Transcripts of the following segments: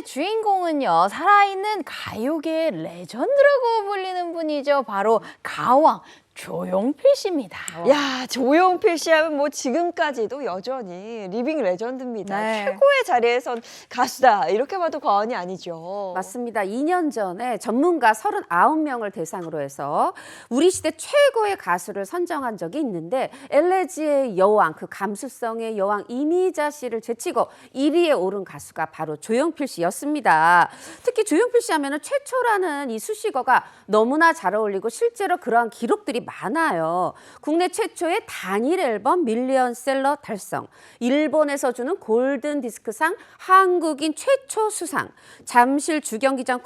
오늘의 주인공은요, 살아있는 가요계의 레전드라고 불리는 분이죠. 바로 가왕 조용필 씨입니다. 야, 조용필 씨 하면 뭐 지금까지도 여전히 리빙 레전드입니다. 네. 최고의 자리에 선 가수다. 이렇게 봐도 과언이 아니죠. 맞습니다. 2년 전에 전문가 39명을 대상으로 해서 우리 시대 최고의 가수를 선정한 적이 있는데 엘레지의 여왕, 그 감수성의 여왕 이미자 씨를 제치고 1위에 오른 가수가 바로 조용필 씨였습니다. 특히 조용필 씨 하면은 최초라는 이 수식어가 너무나 잘 어울리고 실제로 그러한 기록들이 많아요. 국내 최초의 단일 앨범 밀리언셀러 달성, 일본에서 주는 골든 디스크상 한국인 최초 수상, 잠실 주경기장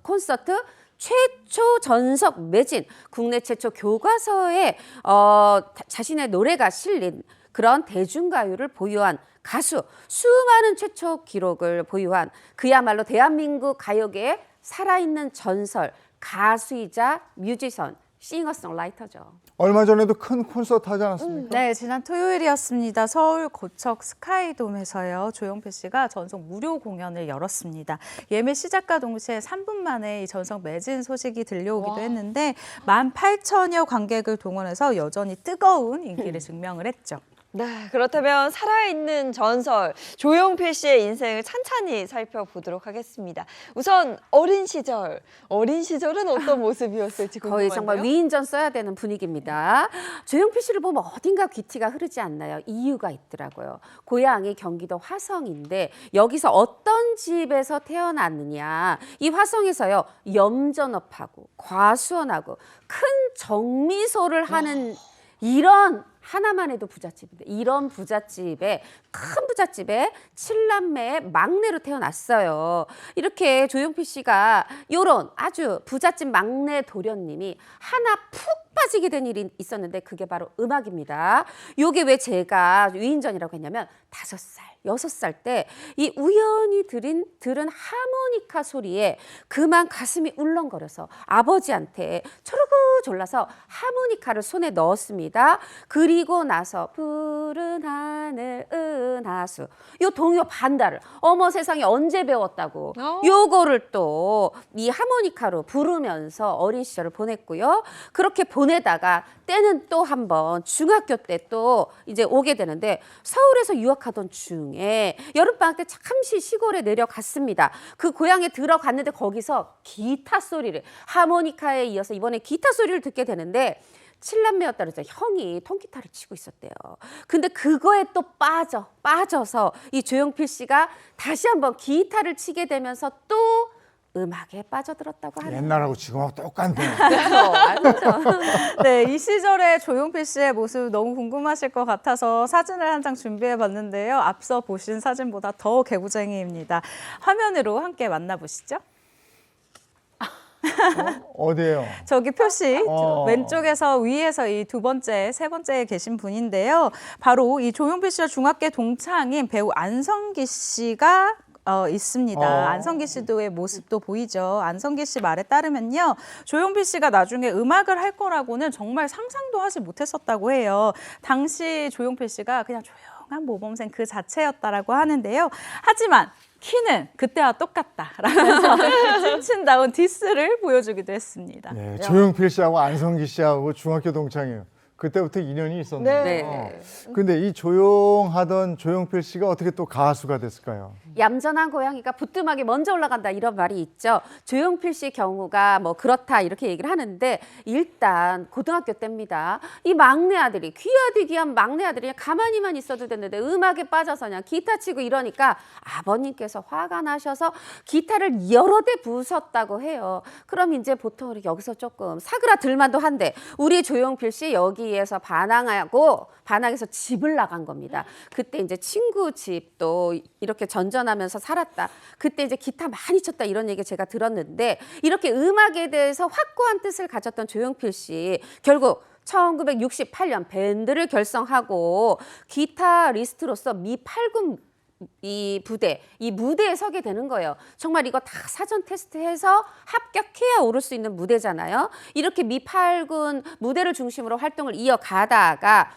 콘서트 최초 전석 매진, 국내 최초 교과서에 자신의 노래가 실린 그런 대중가요를 보유한 가수, 수많은 최초 기록을 보유한 그야말로 대한민국 가요계의 살아있는 전설, 가수이자 뮤지션, 싱어송라이터죠. 얼마 전에도 큰 콘서트 하지 않았습니까? 네, 지난 토요일이었습니다. 서울 고척 스카이돔에서요. 조용필 씨가 전속 무료 공연을 열었습니다. 예매 시작과 동시에 3분 만에 이 전석 매진 소식이 들려오기도 했는데 18,000여 관객을 동원해서 여전히 뜨거운 인기를 증명을 했죠. 네, 그렇다면 살아있는 전설 조용필 씨의 인생을 찬찬히 살펴보도록 하겠습니다. 우선 어린 시절은 어떤 모습이었을지 궁금한데요. 거의 정말 위인전 써야 되는 분위기입니다. 조용필 씨를 보면 어딘가 귀티가 흐르지 않나요? 이유가 있더라고요. 고향이 경기도 화성인데 여기서 어떤 집에서 태어났느냐. 이 화성에서요, 염전업하고 과수원하고 큰 정미소를 하는 이런 하나만 해도 부잣집인데 이런 부잣집에 큰 부잣집에 7남매의 막내로 태어났어요. 이렇게 조용필 씨가 이런 아주 부잣집 막내 도련님이 하나 푹 빠지게 된 일이 있었는데 그게 바로 음악입니다. 요게 왜 제가 위인전이라고 했냐면 5살, 6살 때 이 우연히 들은 하모니카 소리에 그만 가슴이 울렁거려서 아버지한테 초르고 졸라서 하모니카를 손에 넣었습니다. 그리고 나서 푸른 하늘 은하수 요 동요 반달을 어머 세상에 언제 배웠다고 요거를 또 이 하모니카로 부르면서 어린 시절을 보냈고요. 그렇게 보내다가 때는 또 한 번 중학교 때 또 이제 오게 되는데 서울에서 유학하던 중에 여름방학 때 잠시 시골에 내려갔습니다. 그 고향에 들어갔는데 거기서 기타 소리를 하모니카에 이어서 이번에 기타 소리를 듣게 되는데 7남매였다 그래서 형이 통기타를 치고 있었대요. 근데 그거에 또 빠져서 이 조용필 씨가 다시 한번 기타를 치게 되면서 또 음악에 빠져들었다고 하네요. 옛날하고 지금하고 똑같네요. 알죠. 네, 이 시절의 조용필 씨의 모습 너무 궁금하실 것 같아서 사진을 한 장 준비해 봤는데요. 앞서 보신 사진보다 더 개구쟁이입니다. 화면으로 함께 만나보시죠. 어디예요? 저기 표시 어. 왼쪽에서 위에서 이 두 번째, 세 번째에 계신 분인데요. 바로 이 조용필 씨와 중학교 동창인 배우 안성기 씨가 있습니다. 안성기 씨도의 모습도 보이죠. 안성기 씨 말에 따르면요. 조용필 씨가 나중에 음악을 할 거라고는 정말 상상도 하지 못했었다고 해요. 당시 조용필 씨가 그냥 조용한 모범생 그 자체였다라고 하는데요. 하지만 키는 그때와 똑같다라면서 찐친다운 디스를 보여주기도 했습니다. 네, 조용필 씨하고 안성기 씨하고 중학교 동창이에요. 그때부터 인연이 있었네요. 네. 근데 이 조용하던 조용필 씨가 어떻게 또 가수가 됐을까요? 얌전한 고양이가 부뚜막에 먼저 올라간다 이런 말이 있죠. 조용필 씨 경우가 뭐 그렇다 이렇게 얘기를 하는데 일단 고등학교 때입니다. 이 막내 아들이 귀한 막내 아들이 그냥 가만히만 있어도 됐는데 음악에 빠져서 그냥 기타 치고 이러니까 아버님께서 화가 나셔서 기타를 여러 대 부쉈다고 해요. 그럼 이제 보통 여기서 조금 사그라들만도 한데 우리 조용필 씨 여기에서 반항해서 집을 나간 겁니다. 그때 이제 친구 집도 이렇게 전전하면서 살았다. 그때 이제 기타 많이 쳤다 이런 얘기 제가 들었는데 이렇게 음악에 대해서 확고한 뜻을 가졌던 조용필 씨 결국 1968년 밴드를 결성하고 기타리스트로서 미8군 이 무대에 서게 되는 거예요. 정말 이거 다 사전 테스트해서 합격해야 오를 수 있는 무대잖아요. 이렇게 미8군 무대를 중심으로 활동을 이어가다가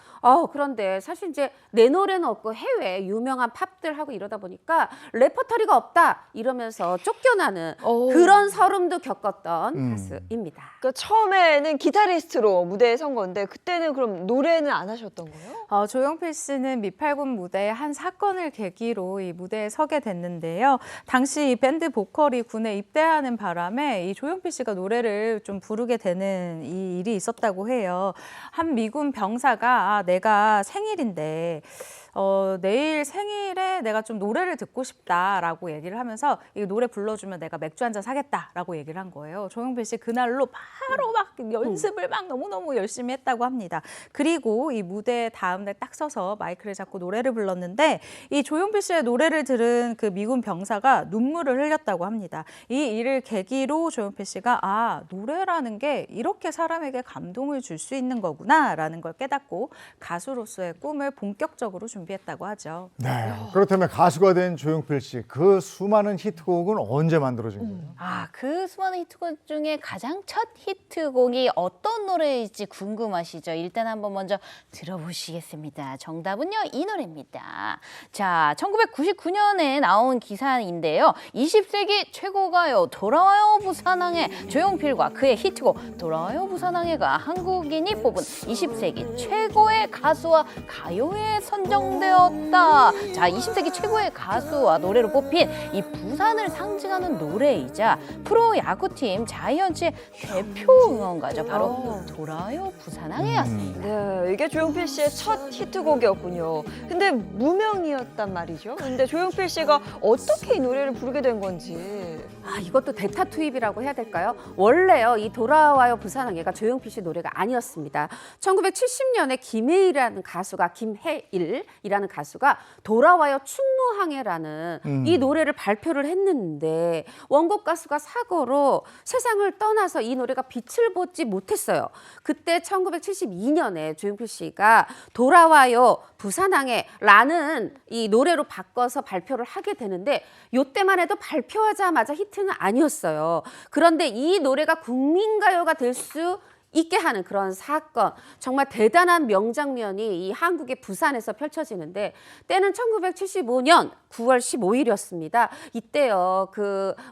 그런데 사실 이제 내 노래는 없고 해외 유명한 팝들 하고 이러다 보니까 레퍼토리가 없다 이러면서 쫓겨나는 그런 서름도 겪었던 가수입니다. 그러니까 처음에는 기타리스트로 무대에 선 건데 그때는 그럼 노래는 안 하셨던 거예요? 조용필 씨는 미팔군 무대에 한 사건을 계기로 이 무대에 서게 됐는데요. 당시 이 밴드 보컬이 군에 입대하는 바람에 이 조용필 씨가 노래를 좀 부르게 되는 이 일이 있었다고 해요. 한 미군 병사가 내가 생일인데 내일 생일에 내가 좀 노래를 듣고 싶다라고 얘기를 하면서 이 노래 불러주면 내가 맥주 한 잔 사겠다라고 얘기를 한 거예요. 조용필 씨 그날로 바로 막 연습을 막 너무너무 열심히 했다고 합니다. 그리고 이 무대에 다음 날 딱 서서 마이크를 잡고 노래를 불렀는데 이 조용필 씨의 노래를 들은 그 미군 병사가 눈물을 흘렸다고 합니다. 이 일을 계기로 조용필 씨가 노래라는 게 이렇게 사람에게 감동을 줄 수 있는 거구나라는 걸 깨닫고 가수로서의 꿈을 본격적으로 준비했다고 하죠. 네. 그렇다면 가수가 된 조용필 씨, 그 수많은 히트곡은 언제 만들어진 거예요? 그 수많은 히트곡 중에 가장 첫 히트곡이 어떤 노래일지 궁금하시죠? 일단 한번 먼저 들어보시겠습니다. 정답은요, 이 노래입니다. 자, 1999년에 나온 기사인데요. 20세기 최고가요, 돌아와요 부산항해. 조용필과 그의 히트곡 돌아와요 부산항해가 한국인이 뽑은 20세기 최고의 가수와 가요에 선정되었다. 자, 20세기 최고의 가수와 노래로 뽑힌 이 부산을 상징하는 노래이자 프로야구팀 자이언츠의 대표 응원가죠. 바로 돌아와요 부산항해였습니다. 네, 이게 조용필 씨의 첫 히트곡이었군요. 근데 무명이었단 말이죠. 근데 조용필 씨가 어떻게 이 노래를 부르게 된 건지. 이것도 대타 투입이라고 해야 될까요? 원래요, 이 돌아와요 부산항해가 조용필 씨 노래가 아니었습니다. 1970년에 김혜일이라는 가수가 김혜일이라는 가수가 돌아와요 충무항해라는 이 노래를 발표를 했는데 원곡 가수가 사고로 세상을 떠나서 이 노래가 빛을 보지 못했어요. 그때 1972년에 조용필 씨가 돌아와요 부산항해라는 이 노래로 바꿔서 발표를 하게 되는데 이때만 해도 발표하자마자 히트는 아니었어요. 그런데 이 노래가 국민가요가 될 수 있게 하는 그런 사건, 정말 대단한 명장면이 이 한국의 부산에서 펼쳐지는데 때는 1975년 9월 15일이었습니다. 이때요,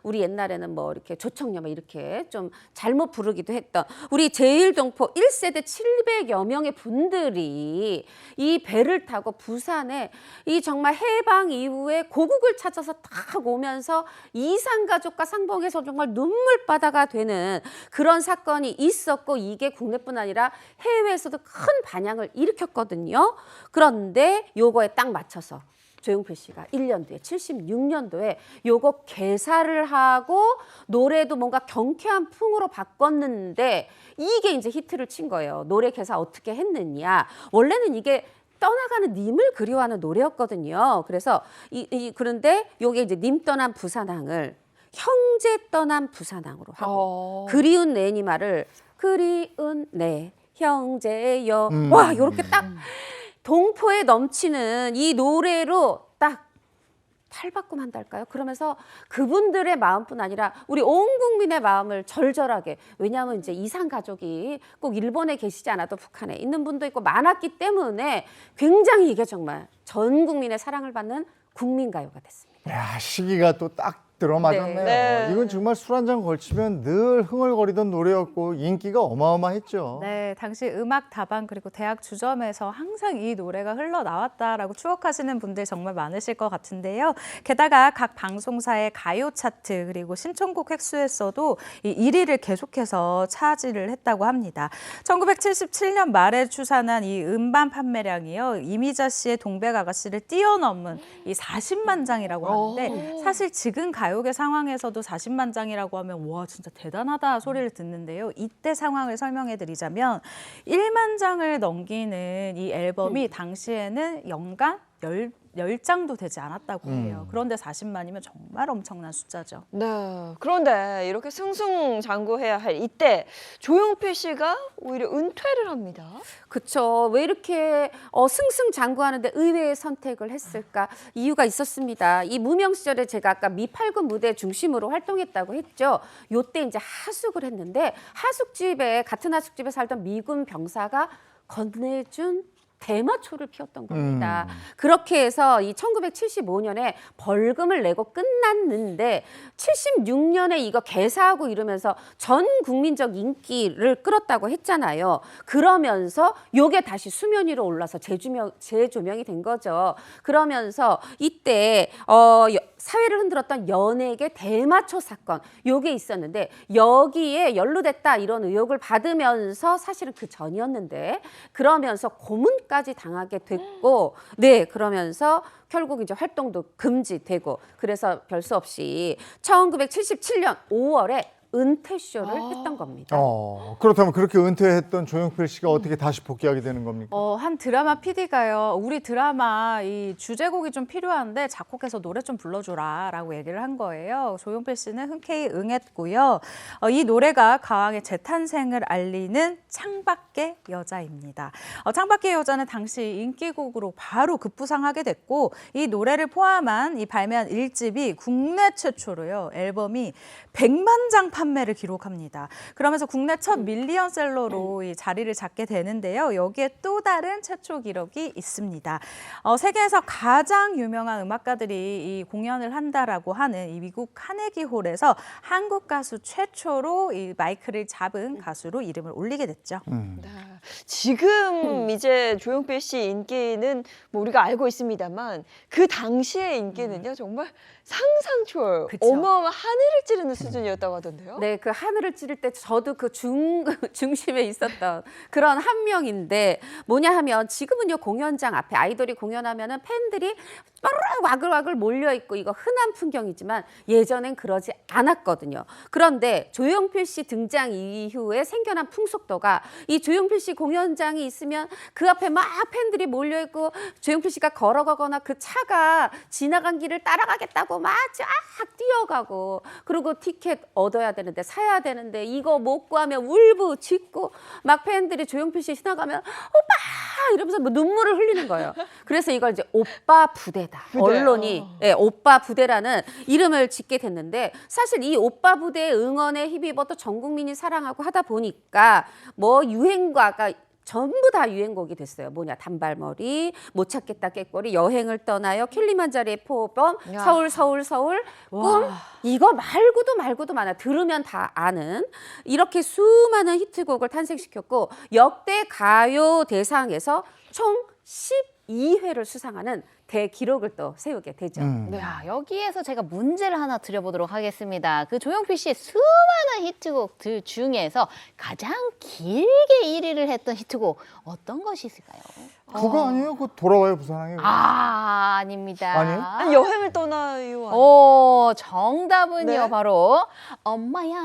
우리 옛날에는 뭐 이렇게 조청녀 이렇게 좀 잘못 부르기도 했던 우리 제1동포 1세대 700여 명의 분들이 이 배를 타고 부산에 이 정말 해방 이후에 고국을 찾아서 딱 오면서 이산가족과 상봉해서 정말 눈물바다가 되는 그런 사건이 있었고 이게 국내뿐 아니라 해외에서도 큰 반향을 일으켰거든요. 그런데 요거에 딱 맞춰서 조용필 씨가 1년 뒤에 76년도에 요거 개사를 하고 노래도 뭔가 경쾌한 풍으로 바꿨는데 이게 이제 히트를 친 거예요. 노래 개사 어떻게 했느냐. 원래는 이게 떠나가는 님을 그리워하는 노래였거든요. 그래서 그런데 요게 이제 님 떠난 부산항을 형제 떠난 부산항으로 하고 그리운 내니 말을 그리운 내 형제여. 와, 요렇게 딱 동포에 넘치는 이 노래로 딱 탈바꿈한달까요? 그러면서 그분들의 마음뿐 아니라 우리 온 국민의 마음을 절절하게, 왜냐하면 이제 이산 가족이 꼭 일본에 계시지 않아도 북한에 있는 분도 있고 많았기 때문에 굉장히 이게 정말 전 국민의 사랑을 받는 국민가요가 됐습니다. 야, 시기가 또 딱 들어맞았네요. 네. 이건 정말 술 한 잔 걸치면 늘 흥얼거리던 노래였고 인기가 어마어마했죠. 네, 당시 음악 다방 그리고 대학 주점에서 항상 이 노래가 흘러나왔다라고 추억하시는 분들 정말 많으실 것 같은데요. 게다가 각 방송사의 가요 차트 그리고 신청곡 획수에서도 이 1위를 계속해서 차지를 했다고 합니다. 1977년 말에 추산한 이 음반 판매량이요, 이미자 씨의 동백 아가씨를 뛰어넘은 이 40만 장이라고 하는데 사실 지금 가요계 상황에서도 40만 장이라고 하면 와 진짜 대단하다 소리를 듣는데요. 이때 상황을 설명해 드리자면 1만 장을 넘기는 이 앨범이 당시에는 연간 10장도 되지 않았다고 해요. 그런데 40만이면 정말 엄청난 숫자죠. 네. 그런데 이렇게 승승장구해야 할 이때 조용필 씨가 오히려 은퇴를 합니다. 그렇죠. 왜 이렇게 승승장구하는데 의외의 선택을 했을까? 이유가 있었습니다. 이 무명 시절에 제가 아까 미팔군 무대 중심으로 활동했다고 했죠. 요때 이제 하숙을 했는데 같은 하숙집에 살던 미군 병사가 건네준 대마초를 피웠던 겁니다. 그렇게 해서 이 1975년에 벌금을 내고 끝났는데 76년에 이거 개사하고 이러면서 전 국민적 인기를 끌었다고 했잖아요. 그러면서 요게 다시 수면 위로 올라서 재조명이 된 거죠. 그러면서 이때 사회를 흔들었던 연예계 대마초 사건 요게 있었는데 여기에 연루됐다 이런 의혹을 받으면서 사실은 그 전이었는데 그러면서 고문까지 당하게 됐고 네 그러면서 결국 이제 활동도 금지되고 그래서 별 수 없이 1977년 5월에 은퇴쇼를 했던 겁니다. 그렇다면 그렇게 은퇴했던 조용필 씨가 어떻게 다시 복귀하게 되는 겁니까? 한 드라마 PD가요. 우리 드라마 이 주제곡이 좀 필요한데 작곡해서 노래 좀 불러줘라라고 얘기를 한 거예요. 조용필 씨는 흔쾌히 응했고요. 이 노래가 가왕의 재탄생을 알리는 창밖의 여자입니다. 창밖의 여자는 당시 인기곡으로 바로 급부상하게 됐고 이 노래를 포함한 이 발매한 1집이 국내 최초로요. 앨범이 100만 장 판매를 기록합니다. 그러면서 국내 첫 밀리언셀러로 이 자리를 잡게 되는데요. 여기에 또 다른 최초 기록이 있습니다. 세계에서 가장 유명한 음악가들이 이 공연을 한다라고 하는 이 미국 카네기 홀에서 한국 가수 최초로 이 마이크를 잡은 가수로 이름을 올리게 됐죠. 네. 지금 이제 조용필 씨 인기는 뭐 우리가 알고 있습니다만 그 당시의 인기는요 정말 상상 초월, 그쵸. 어마어마한 하늘을 찌르는 수준이었다고 하던데요. 네, 그 하늘을 찌를 때 저도 그 중심에 있었던 그런 한 명인데 뭐냐 하면 지금은요 공연장 앞에 아이돌이 공연하면은 팬들이 와글와글 몰려 있고 이거 흔한 풍경이지만 예전엔 그러지 않았거든요. 그런데 조용필 씨 등장 이후에 생겨난 풍속도가 이 조용필 씨 공연장이 있으면 그 앞에 막 팬들이 몰려 있고 조용필 씨가 걸어가거나 그 차가 지나간 길을 따라가겠다고 막 쫙 뛰어가고 그리고 티켓 얻어야 되는데 사야 되는데 이거 못 구하면 울부짖고 막 팬들이 조용필 씨 지나가면 오빠 이러면서 뭐 눈물을 흘리는 거예요. 그래서 이걸 이제 오빠 부대다. 언론이 오빠 부대라는 이름을 짓게 됐는데 사실 이 오빠 부대의 응원에 힘입어 또 전 국민이 사랑하고 하다 보니까 뭐 유행가가 전부 다 유행곡이 됐어요. 뭐냐 단발머리, 못 찾겠다 깨꼬리, 여행을 떠나요, 킬리만자로의 포범, 야. 서울 꿈 이거 말고도 많아. 들으면 다 아는 이렇게 수많은 히트곡을 탄생시켰고 역대 가요 대상에서 총 12회를 수상하는 대기록을 또 세우게 되죠. 야, 여기에서 제가 문제를 하나 드려보도록 하겠습니다. 그 조용필 씨의 수많은 히트곡들 중에서 가장 길게 1위를 했던 히트곡 어떤 것이 있을까요? 그거 아니에요? 그 돌아와요 부산항에. 아닙니다. 아니에요? 아니, 여행을 떠나요. 정답은요 네? 바로 엄마야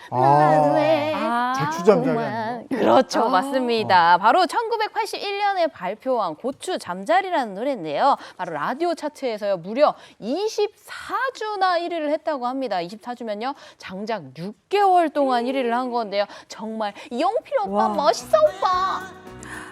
아, 나도 왜 고추잠자리 아프구만. 그렇죠, 맞습니다. 바로 1981년에 발표한 고추 잠자리라는 노래인데요. 바로 라디오 차트에서요 무려 24주나 1위를 했다고 합니다. 24주면요 장작 6개월 동안 1위를 한 건데요. 정말 용필 오빠 멋있어 오빠.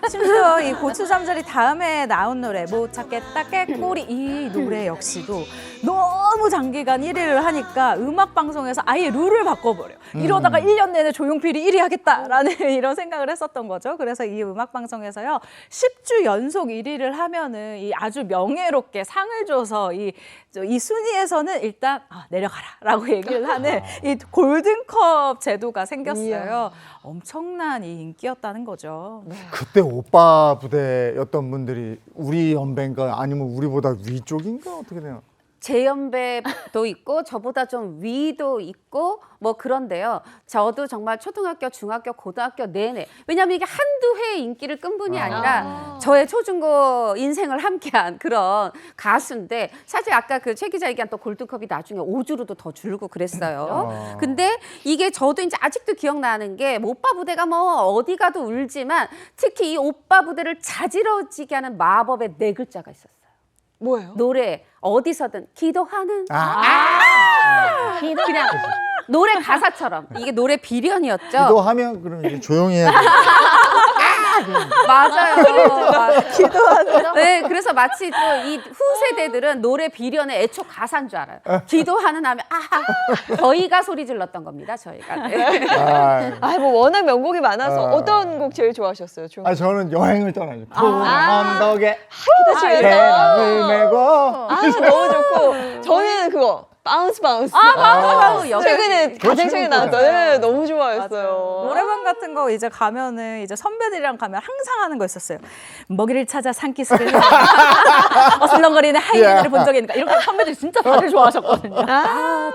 심지어 이 고추 잠자리 다음에 나온 노래 못 찾겠다 깨꼬리 이 노래 역시도 너무 장기간 1위를 하니까 음악 방송에서 아예 룰을 바꿔버려. 이러다가 1년 내내 조용필이 1위 하겠다라는 이런 생각을 했었던 거죠. 그래서 이 음악 방송에서요 10주 연속 1위를 하면은 이 아주 명예롭게 상을 줘서 이 순위에서는 일단 내려가라라고 얘기를 하는 이 골든컵 제도가 생겼어요. 이야. 엄청난 이 인기였다는 거죠. 그때 오빠 부대였던 분들이 우리 연배인가 아니면 우리보다 위쪽인가 어떻게 되나? 제 연배도 있고 저보다 좀 위도 있고 뭐 그런데요. 저도 정말 초등학교, 중학교, 고등학교 내내 왜냐하면 이게 한두 해의 인기를 끈 분이 아니라 저의 초중고 인생을 함께한 그런 가수인데 사실 아까 그 최 기자 얘기한 또 골든컵이 나중에 5주로도 더 줄고 그랬어요. 근데 이게 저도 이제 아직도 기억나는 게 오빠 부대가 뭐 어디 가도 울지만 특히 이 오빠 부대를 자지러지게 하는 마법의 4글자가 있었어요. 뭐예요? 노래 어디서든 기도하는 그냥 노래 가사처럼 이게 노래 비련이었죠. 기도하면 그럼 이제 조용히 해야 돼. 맞아요. 기도하는. 네, 그래서 마치 또 이 후세대들은 노래 비련의 애초 가사인 줄 알아요. 기도하는 하면 저희가 소리 질렀던 겁니다. 저희가. 네. 아, 뭐 워낙 명곡이 많아서 어떤 곡 제일 좋아하셨어요? 저는 여행을 떠나죠. 푸른 언덕에 기타치면서 배낭을 메고. 너무 좋고 저는 그거 바운스 바운스. 여기. 최근에 가장 최근에 나왔던 네, 너무 좋아했어요. 노래방 같은 거 이제 가면은 이제 선배들이랑 가면 항상 하는 거 있었어요. 먹이를 찾아 산기슭을 어슬렁거리는 하이에나를 본 적이 있는가. 이렇게 선배들이 진짜 다들 좋아하셨거든요.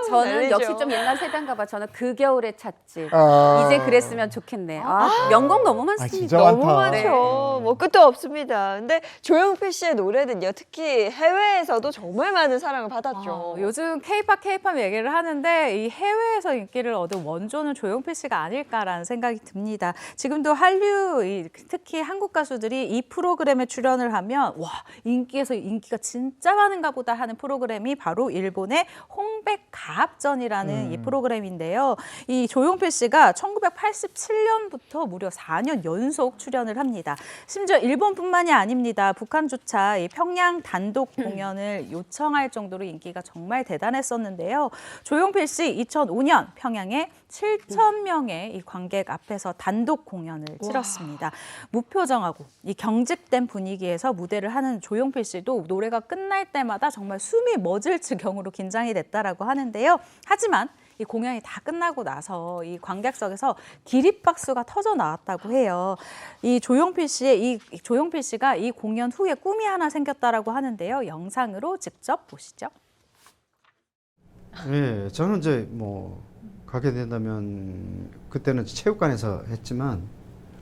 저는 난리죠. 역시 좀 옛날 세대인가 봐. 저는 그 겨울의 찻집. 아. 이제 그랬으면 좋겠네. 명곡 너무 많습니다. 진짜 너무 많다. 많죠. 뭐 끝도 없습니다. 근데 조용필 씨의 노래는요, 특히 해외에서도 정말 많은 사랑을 받았죠. 요즘 K-팝 얘기를 하는데 이 해외에서 인기를 얻은 원조는 조용필 씨가 아닐까라는 생각이 듭니다. 지금도 한류, 특히 한국 가수들이 이 프로그램에 출연을 하면 와, 인기에서 인기가 진짜 많은가 보다 하는 프로그램이 바로 일본의 홍백가합전이라는 이 프로그램인데요. 이 조용필 씨가 1987년부터 무려 4년 연속 출연을 합니다. 심지어 일본뿐만이 아닙니다. 북한조차 이 평양 단독 공연을 요청할 정도로 인기가 정말 대단했었는데요. 조용필 씨 2005년 평양에 7,000명의 이 관객 앞에서 단독 공연을 치렀습니다. 무표정하고 이 경직된 분위기에서 무대를 하는 조용필 씨도 노래가 끝날 때마다 정말 숨이 멎을 지경으로 긴장이 됐다라고 하는데요. 하지만 이 공연이 다 끝나고 나서 이 관객석에서 기립박수가 터져 나왔다고 해요. 이 조용필 씨가 이 공연 후에 꿈이 하나 생겼다라고 하는데요. 영상으로 직접 보시죠. 예, 저는 이제 뭐 가게 된다면 그때는 체육관에서 했지만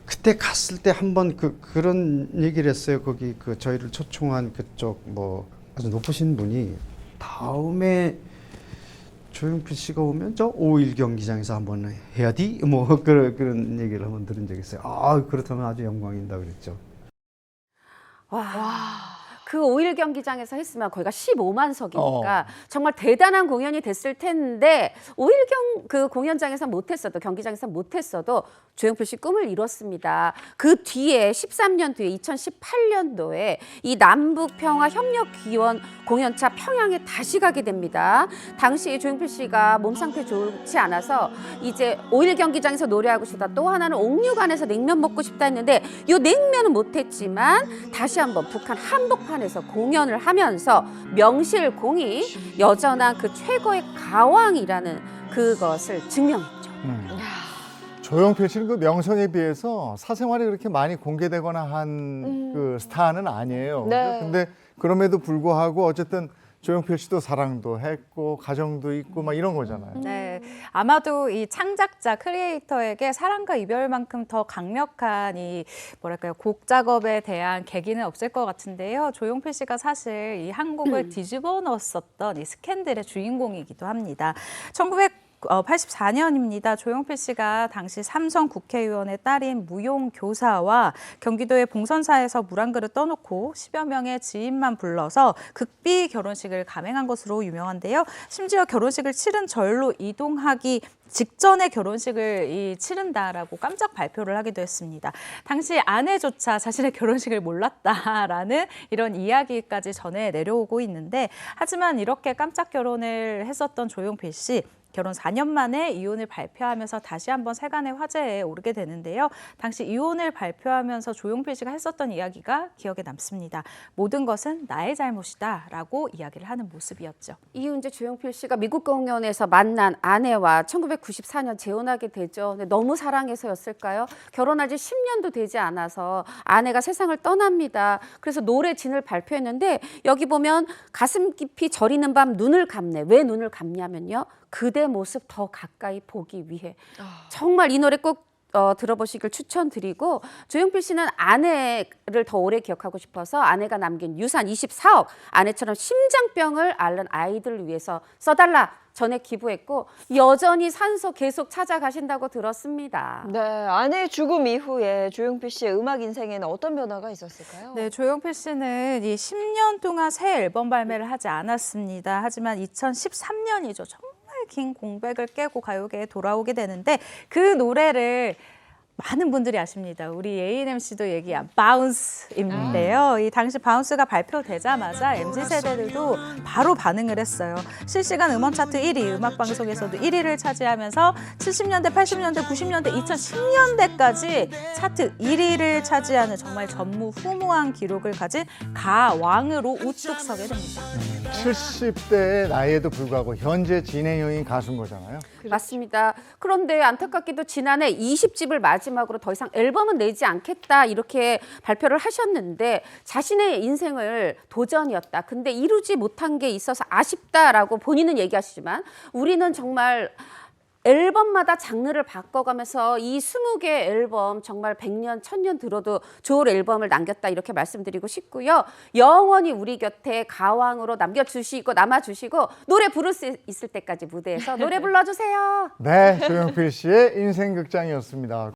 그때 갔을 때 한번 그런 얘기를 했어요. 거기 저희를 초청한 그쪽 뭐 아주 높으신 분이 다음에 조용필 씨가 오면 저 5.1 경기장에서 한번 해야지 뭐 그런 얘기를 한번 들은 적이 있어요. 아, 그렇다면 아주 영광입니다 그랬죠. 그 5.1 경기장에서 했으면 거기가 15만 석이니까 정말 대단한 공연이 됐을 텐데 5.1 공연장에서 못했어도 경기장에서 못했어도 조용필 씨 꿈을 이뤘습니다. 그 뒤에 13년 뒤에 2018년도에 이 남북평화협력기원 공연차 평양에 다시 가게 됩니다. 당시 조용필 씨가 몸 상태 좋지 않아서 이제 5.1 경기장에서 노래하고 싶다. 또 하나는 옥류관에서 냉면 먹고 싶다 했는데 이 냉면은 못했지만 다시 한번 북한 한복판에서 공연을 하면서 명실공히 여전한 그 최고의 가왕이라는 그것을 증명했죠. 조용필 씨는 그 명성에 비해서 사생활이 그렇게 많이 공개되거나 한 그 스타는 아니에요. 네. 근데 그럼에도 불구하고 어쨌든 조용필 씨도 사랑도 했고 가정도 있고 막 이런 거잖아요. 네, 아마도 이 창작자 크리에이터에게 사랑과 이별만큼 더 강력한 이 뭐랄까요 곡 작업에 대한 계기는 없을 것 같은데요. 조용필 씨가 사실 이 한국을 뒤집어 놓았었던 이 스캔들의 주인공이기도 합니다. 1984년입니다. 조용필 씨가 당시 삼성 국회의원의 딸인 무용 교사와 경기도의 봉선사에서 물 한 그릇 떠놓고 10여 명의 지인만 불러서 극비 결혼식을 감행한 것으로 유명한데요. 심지어 결혼식을 치른 절로 이동하기 직전에 결혼식을 치른다라고 깜짝 발표를 하기도 했습니다. 당시 아내조차 자신의 결혼식을 몰랐다라는 이런 이야기까지 전해 내려오고 있는데 하지만 이렇게 깜짝 결혼을 했었던 조용필 씨. 결혼 4년 만에 이혼을 발표하면서 다시 한번 세간의 화제에 오르게 되는데요. 당시 이혼을 발표하면서 조용필 씨가 했었던 이야기가 기억에 남습니다. 모든 것은 나의 잘못이다라고 이야기를 하는 모습이었죠. 이후 이제 조용필 씨가 미국 공연에서 만난 아내와 1994년 재혼하게 되죠. 근데 너무 사랑해서였을까요? 결혼한 지 10년도 되지 않아서 아내가 세상을 떠납니다. 그래서 노래 진을 발표했는데 여기 보면 가슴 깊이 저리는 밤 눈을 감네. 왜 눈을 감냐면요. 그대 모습 더 가까이 보기 위해. 정말 이 노래 꼭 들어보시길 추천드리고 조용필 씨는 아내를 더 오래 기억하고 싶어서 아내가 남긴 유산 24억 아내처럼 심장병을 앓는 아이들을 위해서 써달라 전에 기부했고 여전히 산소 계속 찾아가신다고 들었습니다. 네, 아내의 죽음 이후에 조용필 씨의 음악 인생에는 어떤 변화가 있었을까요? 네, 조용필 씨는 이 10년 동안 새 앨범 발매를 하지 않았습니다. 하지만 2013년이죠. 정말 긴 공백을 깨고 가요계에 돌아오게 되는데 그 노래를 많은 분들이 아십니다. 우리 A&MC도 얘기한 바운스인데요. 이 당시 바운스가 발표되자마자 MZ세대들도 바로 반응을 했어요. 실시간 음원 차트 1위, 음악방송에서도 1위를 차지하면서 70년대, 80년대, 90년대, 2010년대까지 차트 1위를 차지하는 정말 전무후무한 기록을 가진 가왕으로 우뚝 서게 됩니다. 70대의 나이에도 불구하고 현재 진행형인 가수인 거잖아요. 맞습니다. 그런데 안타깝게도 지난해 20집을 마지막으로 더 이상 앨범은 내지 않겠다 이렇게 발표를 하셨는데 자신의 인생을 도전이었다. 근데 이루지 못한 게 있어서 아쉽다라고 본인은 얘기하시지만 우리는 정말 앨범마다 장르를 바꿔가면서 이 20개 앨범 정말 100년, 1000년 들어도 좋은 앨범을 남겼다 이렇게 말씀드리고 싶고요. 영원히 우리 곁에 가왕으로 남아주시고 노래 부를 수 있을 때까지 무대에서 노래 불러주세요. 네, 조용필 씨의 인생극장이었습니다.